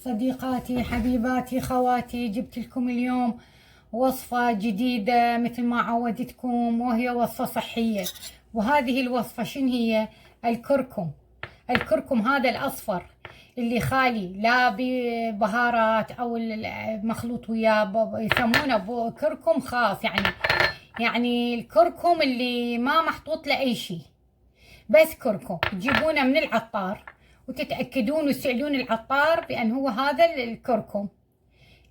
صديقاتي حبيباتي خواتي، جبت لكم اليوم وصفة جديدة مثل ما عودتكم، وهي وصفة صحية. وهذه الوصفة شنو هي؟ الكركم. الكركم هذا الأصفر اللي خالي لا ببهارات أو مخلوط وياه، يسمونه كركم خاص، يعني الكركم اللي ما محطوط له أي شيء، بس كركم. تجيبونه من العطار وتتأكدون وتسألون العطار بأن هو هذا الكركم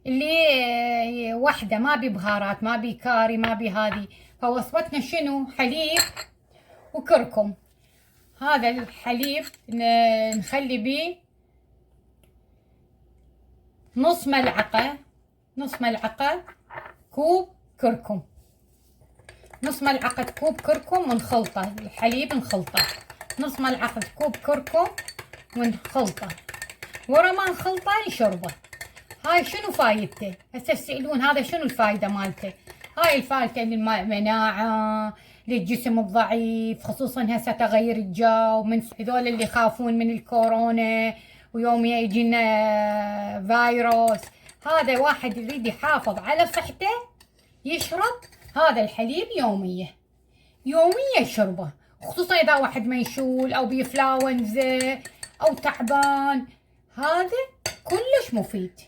اللي وحده، ما بي بهارات، ما بي كاري، ما بي هذه. فوصفتنا شنو؟ حليب وكركم. هذا الحليب نخلي بيه نص ملعقة كوب كركم، نص ملعقة كوب كركم، ونخلطه. الحليب نخلطه نص ملعقة كوب كركم ونخلطه. ورا ما نخلطه نشربه. هاي شنو فايدته؟ هسه تسألون هذا شنو الفايدة مالته؟ هاي الفايدة للمناعة، للجسم الضعيف، خصوصا هسه تغير الجو، من هذول اللي يخافون من الكورونا ويوم يجينا فيروس. هذا واحد يريد يحافظ على صحته يشرب هذا الحليب يوميا يشربه، خصوصا اذا واحد منشول او بإنفلونزا او تعبان. هذا كلش مفيد.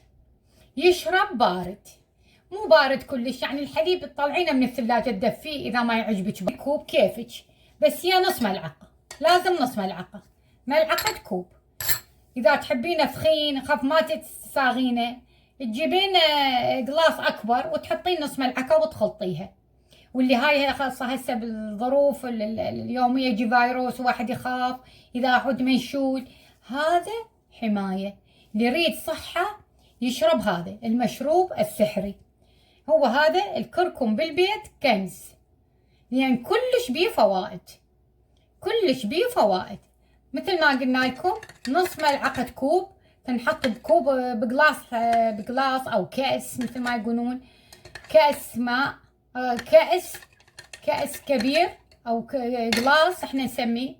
يشرب بارد، مو بارد كلش، يعني الحليب تطلعينه من الثلاجة تدفيه اذا ما يعجبك كوب كيفك، بس هي نص ملعقة، لازم نص ملعقة كوب. اذا تحبينه ثخين خف ما تتصاغينه، تجيبين قلاص اكبر وتحطين نص ملعقة وتخلطيها. واللي هاي خاصة هسه بالظروف اليومية، يجي فيروس وواحد يخاف اذا عود منشول. هذا حماية. اللي يريد صحة يشرب هذا المشروب السحري. هو هذا الكركم بالبيت كنز، لأن كلش بيه فوائد. مثل ما قلنا لكم نص ملعقة كوب، تنحط بكوب بقلاص أو كأس، مثل ما يقولون كأس ماء، كأس كبير أو قلاص احنا نسميه،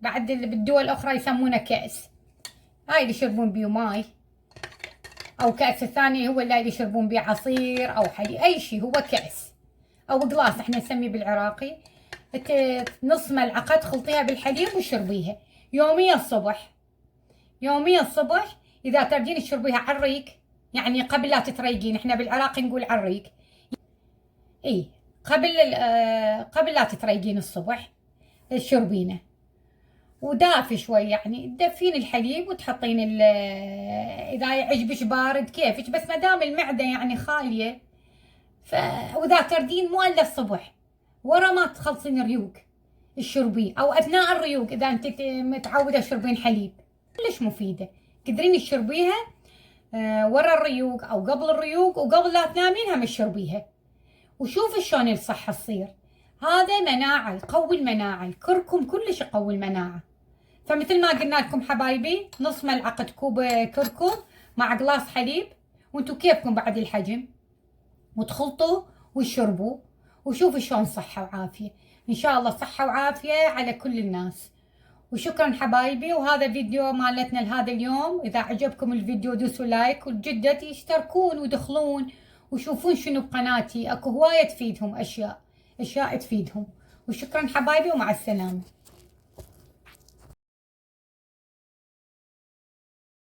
بعد بالدول الأخرى يسمونه كأس. هاي اللي يشربون بيه ماي، او كأس الثاني هو اللي يشربون بيه عصير او حليب، اي شيء هو كأس او قلاص احنا نسميه بالعراقي. نص ملعقة تخلطيها بالحليب وشربيها يوميا الصبح. اذا تبدين تشربيها على الريق، يعني قبل لا تتريقين، احنا بالعراقي نقول على الريق، اي قبل لا تتريقين الصبح تشربينه، ودافي شوي، يعني تدفين الحليب وتحطين اذا يعجبش بارد كيفك، بس ما دام المعده يعني خاليه. واذا تردين مو الا الصبح ورا ما تخلصين الريوق تشربيه، او اثناء الريوق اذا انت متعوده تشربين حليب، كلش مفيده. تقدرين تشربيها ورا الريوق او قبل الريوق، وقبل لا تنامين هم تشربيها. وشوفي شلون الصحه تصير. هذا مناعه، يقوي المناعه، الكركم كلش يقوي المناعه. فمثل ما قلنا لكم حبايبي، نص ملعقة كوب كركم مع قلاص حليب، وانتو كيفكم بعد الحجم، وتخلطوا وتشربوا، وشوفوا شلون صحة وعافية. ان شاء الله صحة وعافية على كل الناس. وشكرا حبايبي. وهذا فيديو مالتنا لهذا اليوم. اذا عجبكم الفيديو دوسوا لايك، والجدد يشتركون ويدخلون وشوفون شنو بقناتي، اكو هواية تفيدهم، اشياء تفيدهم. وشكرا حبايبي، ومع السلامة.